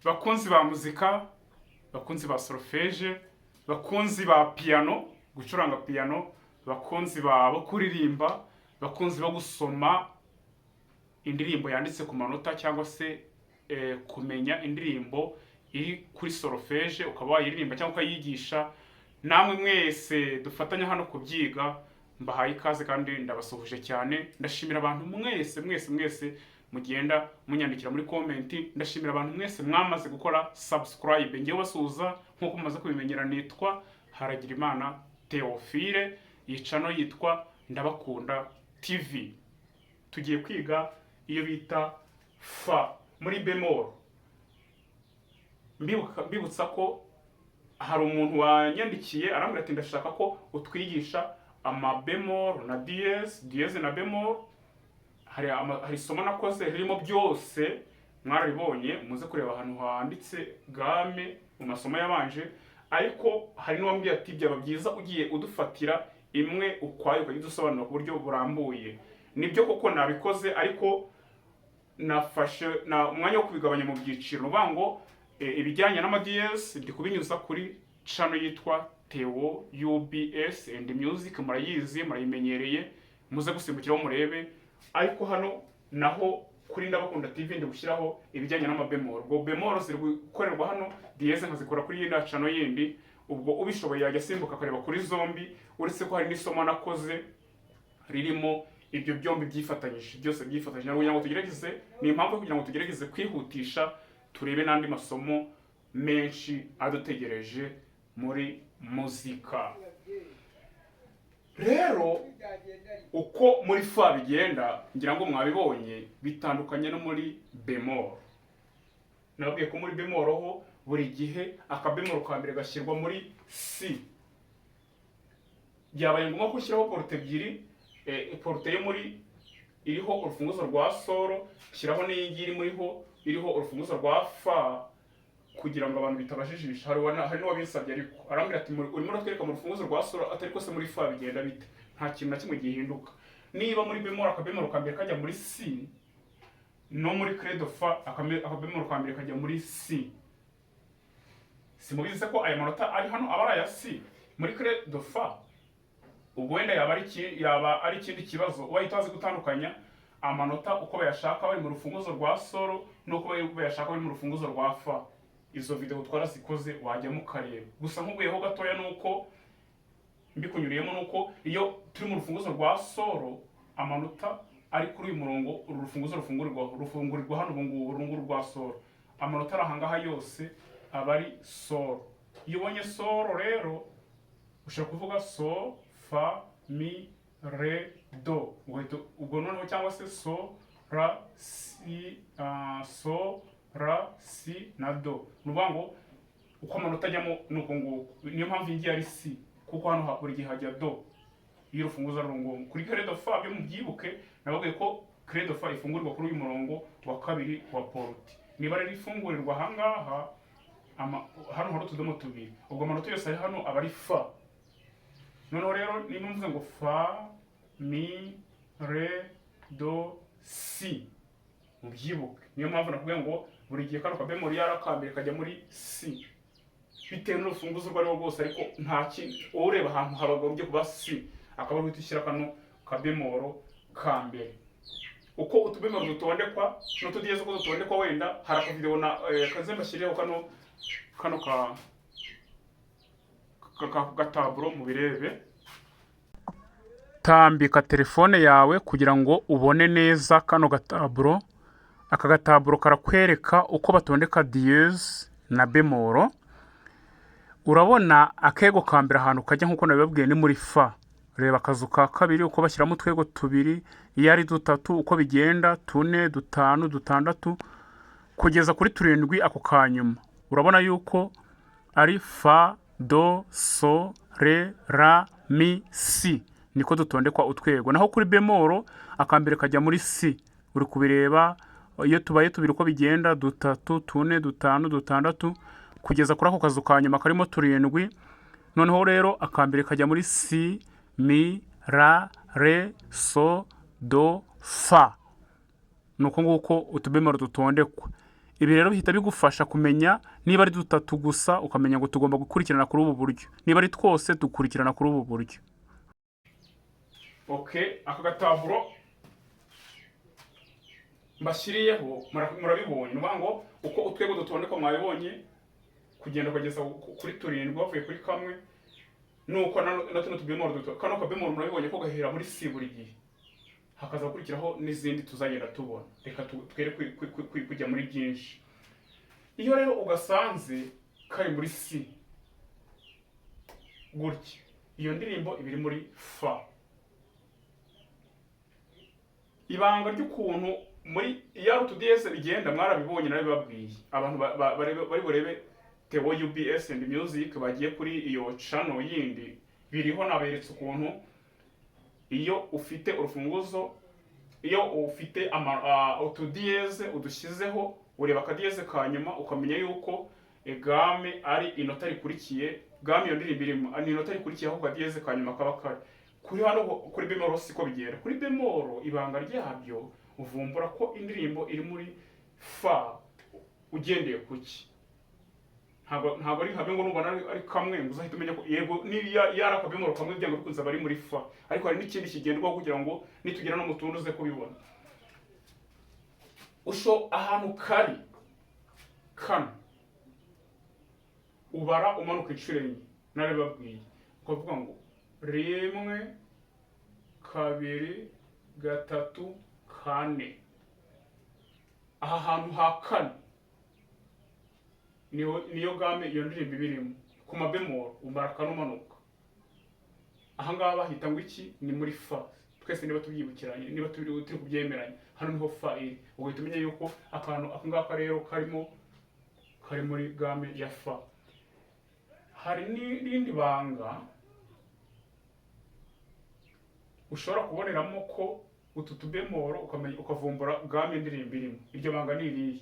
bakunzi ba muzika, bakunzi ba solfège, bakunzi ba piano, gucuranga piano, bakunzi bo kuririmba, bakunzi bo gusoma indirimbo yanditse ku manota cyangwa se kumenya indirimbo iri kuri solfège ukaba wayiririmba cyangwa ukayigisha, namwe mwese dufatanya hano kubyiga, mbahaye ikaze kandi ndabasuhuje cyane. Ndashimira abantu mwese mugenda munyandikira muri comment. Ndashimira abantu mwese mwamaze gukora subscribe. Ngiye basuhuza nkuko mumaze kubimenyera, nitwa Haragirimana Theophile, iyi channel yitwa Ndabakunda TV. Tugiye kwiga iyo bita fa muri bemol. Mbibutsa ko hari umuntu wanyandikiye arambwira ati ndashaka ko utwigisha ama bemol na dièse na bemol. Hari isomo nakoze ririmo byose, mwarabibonye, muze kureba ahantu handitse game mu masomo yabanje. Ariko hari n'uwambwiye ati byaba byiza ugiye udufatira imwe ukwayo ukayidusobanura ku buryo burambuye. Nibyo koko nabikoze, ariko nafashe umwanya wo kubigabanya mu byiciro. Nubango ibijyanye n'amadièse ndi kubinyuza kuri channel yitwa Theo UBS and Music, murayizi, murayimenyereye, muze gusimbukiraho murebe. Ariko hano naho kuri Ndabakunda TV ndi gushyiraho ibijyanye n'amabemol. Ubwo bemol ziri gukorerwa hano, dièse nkazikora kuri yindi channel yindi. Ubwo ubishoboye yajya simbuka akareba kuri zombi, uretse ko hari n'isomo nakoze ririmo ibyo byombi byifatanyije, byose byifatanyije. Kugira ngo tugerageze, ni impamvu kugira ngo tugerageze kwihutisha, turebe n'andi masomo menshi adutegereje muri muzika. Rero uko muri fa bigenda, ngira ngo mwabibonye, bitandukanye no muri bemol. Nabwiye ko muri bemol ho buri gihe akabemol ka mbere gashyirwa muri si. Byabaye ngombwa gushyiraho porte ebyiri, porte yo muri iriho urufunguzo rwa solo, shyiraho n'iyingi iriho urufunguzo rwa fa, kugira ngo abantu bitabajijisha. Hari n'uwabinsabye, ariko arambwira ati urimo uratwereka mu rufunguzo rwa solo, atari ko se muri fa bigenda bite? Nta kintu na kimwe gihinduka. Niba muri bemol akabemol ka mbere kajya muri si, no muri clé de fa akabemol ka mbere kajya muri si. Simubizi ko aya manota ari hano aba ari aya si muri clé de fa. Ubwo wenda yaba ari ikindi kibazo, wahita wazi gutandukanya amanota uko bayashaka bari mu rufunguzo rwa solo nuko bayashaka bari mu rufunguzo rwa fa. Izo video twarazikoze, wajya mukareba. Gusa nk'ubuyeho gatoya nuko mbikunyuriyemo, nuko iyo turi mu rufunguzo rwa solo, amanota ari kuri uyu murongo, uru rufunguzo rufungurirwa hano urunguru rwa solo, amanota arahangaha yose aba ari solo. Iyo ubonye solo rero ushaka kuvuga so, fa, mi, re, do. Ubwo noneho cyangwa se so, ra, si, so, ra, si na do. Nubango uko amanota ajyamo nuko nguko. Niyo mpamvu ingiye ari si, kuko hano buri gihe hajya do. Iyo urufunguzo rungo kuri clé de fa, byo mubyibuke, nababwiye ko clé de fa ifungurirwa kuri uyu murongo wa kabiri wa porte. Niba rero ifungurirwa ahangaha, hano hari utudomo tubiri, ubwo amanota yose ari hano aba ari fa. Noneho rero niba mvuze ngo fa, mi, re, do, si, mubyibuke. Niyo mpamvu nakubwiye ngo buri gihe kano kabemol yarakambere kajya muri si, bitewe n'urufunguzo rwo ariho rwose. Ariko nta kintu ureba ahantu habagombye kuba si, akaba ari ushyira kano kabemol ka mbere. Uko utubemol dutondekwa n'utudièse uko dutondekwa, wenda hari akavideo na kaze mbashyiriyeho kano gataburo mu birebe. Tambika telefone yawe kugira ngo ubone neza kano gataburo. Aka gataburo karakwereka uko batondeka dièse na bemol. Urabona akego ka mbere ahantu kajya nkuko nabibabwiye ni muri fa. Reba akazu ka kabiri uko bashyiramo utwego tubiri, iyo ari dutatu uko bigenda, 4, 5, 6 kugeza kuri 7 ako kanyuma. Urabona yuko ari fa, do, so, re, ra, mi, si. Niko dutondekwa utwego. Naho kuri bemol akambere kajya muri si. Uri kubireba iyo tubaye tubiri uko bigenda, 3, 4, 5, 6 kugeza kuri ako kazu ka nyuma karimo 7. Noneho rero akambere kajya muri si, mi, ra, re, so, do, fa. Nuko nguko utubemol dutondekwa. Ibi rero bihita bigufasha kumenya niba ari dutatu gusa, ukamenya ngo tugomba gukurikirana kuri ubu buryo, niba ari twose dukurikirana kuri ubu buryo. Aka gataburo mbashyiriyeho murabibonye, nuvuga ngo uko utwego dutondeka mwabibonye kugenda kugeza kuri 7 bavuye kuri kamwe, nuko na tuno tubemoro duto. Kano kabemoro murabibonye ko gahera muri C buri gihe, hakaza gukurikiraho n'izindi tuzagenda tubona. Reka twere kujya muri byinshi. Iyo rero ugasanze kari muri C gutya, iyo ndirimbo ibiri muri Fa. Ibanga ry'ukuntu muri ya utudiyeze bigenda mwarabibonye nabibabwiye. Abantu bari burebe Theo UBS and Music bagiye kuri iyo channel yindi, biriho naberetse ukuntu iyo ufite urufunguzo, iyo ufite utudiyeze udushyizeho, ureba akadiyeze kanyuma ukamenya yuko game ari inota rikurikiye, game iyo ndirimbo irimo ni inota rikurikiye aho kadiyeze kanyuma kaba kari. Kuri hano kuri bemoro siko bigera. Kuri bemoro ibanga ryabyo uvumbura ko indirimbo iri muri Fa ugendeye kuki. Ntabwo ari habe ngo nubona ari kamwe ngo uzahita umenya ko yego ni yara kabemoro kamwe byango bikunze bari muri Fa, ariko hari n'ikindi kigendwa kugira ngo nitugera no mutundo uze kubibona. Usho ahantu kari kano ubara umanuka inshuro enye narebabwiye, ukavuga ngo 1 2 3 4. Aha hantu ha kane niyo game iyo ndirimbo ibirimo ku mabemoro umara kanumanuka. Aha ngaha bahita ngo iki ni muri Fa. Twese niba tubyibukiranye, niba turi kubyemeranya, hano niho Fa iri. Ugahita umenya yuko akantu akangaka rero kari muri game ya Fa. Hari n'irindi banga ushobora kuboneramo ko utu tubemoro ukavumbura game indirimbo irimo. Iryo banga ni irihe?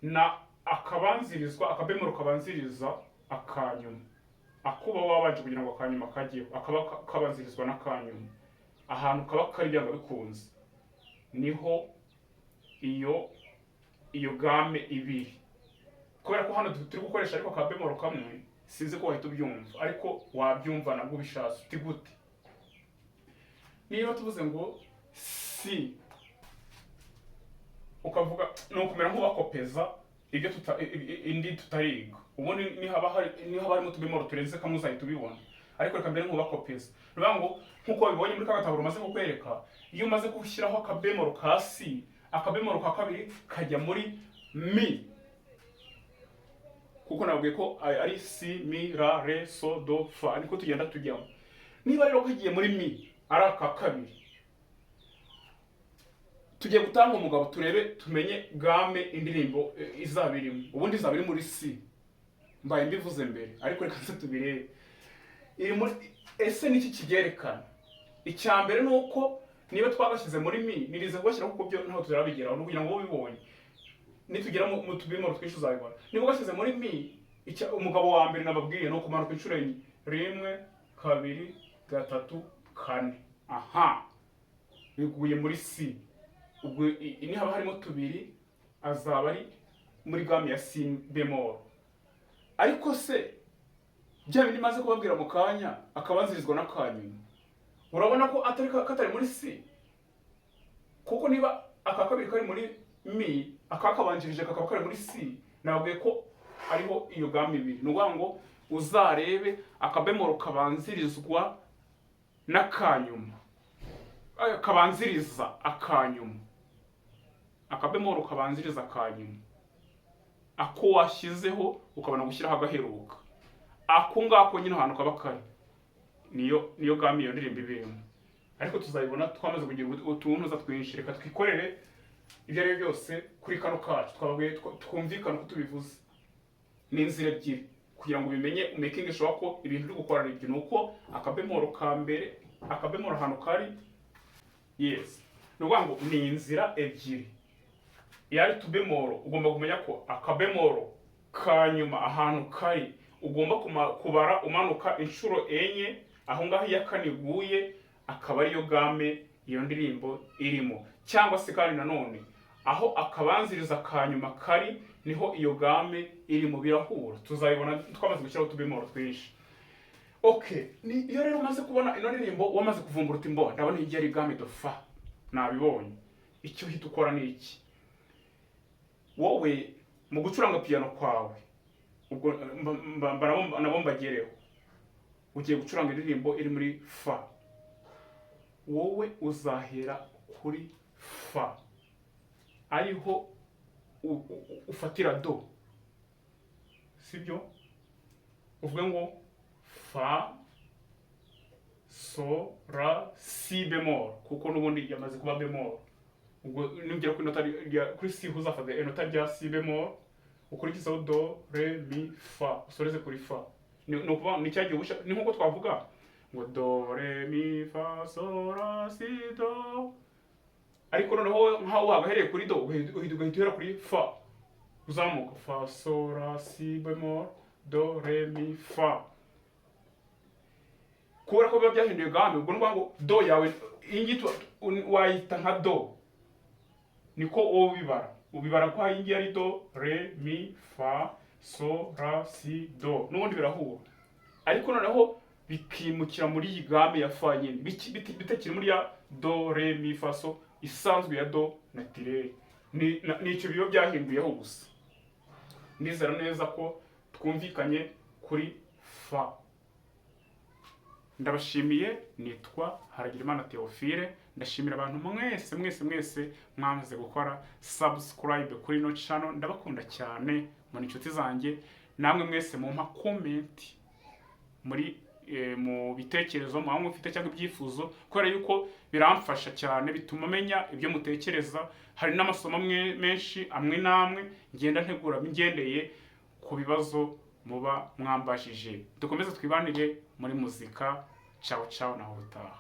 Na akabanzirizwa, akabemoro kabanziriza akanyuma, akuba wabanje kugira ngo akanyuma kajyeho, akaba kabanzirizwa n'akanyuma. Ahantu kaba kari byanga bikunze niho iyo game ibiri. Kubera ko hano turi gukoresha ariko kabemoro kamwe, sinzi ko wahita ubyumva, ariko wabyumva nabwo bishatse uti gute. Niba tuvuze ngo C ukavuga no kumera nk'ubakopeza ibyo indi tutariga, ubundi ni haba harimo tubemoro turenze kamwe uzahita ubibona, ariko reka mbere nk'ubakopeza. Ruvuga ngo nkuko wabibonye muri kagataburo maze kukwereka, iyo umaze gushyiraho akabemoro ka C, akabemoro ka kabiri kajya muri Mi, kuko nabwiye ko ari C, Mi, La, Re, So, Do, Fa, niko tugenda tujyamo. Niba rero kagiye muri Mi ari aka kabiri, tugiye gutanga umugabo turebe tumenye game indirimbo izabirimo. Ubundi izabiri muri C, mbaye mbivuze mbere, ariko reka nse tubirebe. Iri muri ese niki kigerekana? Icyambere nuko niba twagashyize muri Mi, nirize kubashyira kuko byo ntaho turabigeraho no kugira ngo ubibonye. Nitugera mu tubimoro twinshi uzabibona. Niba ugashyize muri Mi, umugabo wa mbere nababwiye no kumanuka inshuro enye. 1 2 3 4. Aha, biguye muri C. Ubwo ini haba harimo tubiri, azaba ari muri game ya C bemoro. Ariko se bya bindi maze kubabwira mu kanya akabanzirizwa n'akanyuma, urabona ko katari muri C. Kuko niba aka kabiri kari muri Mi, akakabanjirije kakaba kari muri C, nabwiye ko ariho iyo game ibiri. Nuvuga ngo uzarebe akabemoro kabanzirizwa n'akanyuma, kabanziriza akanyuma, akabemoro kabanziriza akanyuma, ako washyizeho ukabona gushyiraho agaheruka, ako ngako nyine ahantu kaba kari niyo game iyo ndirimbo ibirimo. Ariko tuzabibona twamaze kugira utuntuza twinshi. Reka twikorere ibyo ari byose kuri kano kacu twabwiye twumvikana ko tubivuze. Ni inzira ebyiri kugira ngo bimenye making sure ko ibintu uri gukora ari byo. Nuko akabemoro ka mbere, akabemoro ahantu kari, yes, nuvuga ngo ni inzira ebyiri. Yari tubemoro ugomba kumenya ko akabemoro kanyuma ahantu kari ugomba kubara umanuka inshuro enye, aho ngaho iya kane iguye akaba ariyo game iyo ndirimbo irimo. Cyangwa se kandi nanone aho akabanziriza kanyuma kari niho iyo game iri mu birahura. Tuzayibona twamaze gushyiraho utubemoro twinshi. Okay, iyo rero umaze kubona ino ndirimbo wamaze kuvumbura uti mbo ndabona iyi ari game de fa, nabibonye, icyo uhita ukora ni iki? Wowe mu gucuranga piano kwawe, ubwo nabo mbagereho, ugiye gucuranga indirimbo iri muri fa, wowe uzahera kuri fa, ariho ufatira do, sibyo? Uvuge ngo fa, so, la, si bemol, kuko n'ubundi yamaze kuba bemol. Ubwo ningera ku inota kuri si uzafata inota rya si bemol, ukurikizaho do, re, mi, fa, usoreze kuri fa. Ni ukuvuga ni cyagiye ubusha, ni nkuko twavuga ngo do, re, mi, fa, so, la, si, do. Ariko noneho nkaho wagahereye kuri do, ugahita uhera kuri fa, uzamuka fa, so, la, si bemol, do, re, mi, fa. Kubera ko biba byahinduye game, ubwo n'uvuga ngo do yawe ingito wayita nka do, niko wowe ubibara ko iyi ari do, re, mi, fa, so, la, si, do, n'ubundi birahura. Ariko noneho bikimukira muri iyi game ya fa nyine, bitakiri muri ya do, re, mi, fa, so isanzwe ya do naturelle. Nicyo biba byahinduyeho gusa. Nizera neza ko twumvikanye kuri fa. Ndabashimiye, nitwa Haragirimana Theophile. Ndashimira abantu mwese mwamaze gukora subscribe kuri no channel. Ndabakunda cyane muri inshuti zanjye. Namwe mwese mumpa comment muri mu bitekerezo mwamwe mufite cyangwa ibyifuzo, kubera yuko biramfasha cyane, bituma menya ibyo mutekereza. Hari n'amasomo menshi amwe namwe ngenda ntegura ngendeye ku bibazo muba mwambashije. Dukomeze twibanire muri muzika. Ciao ciao, naho utaha.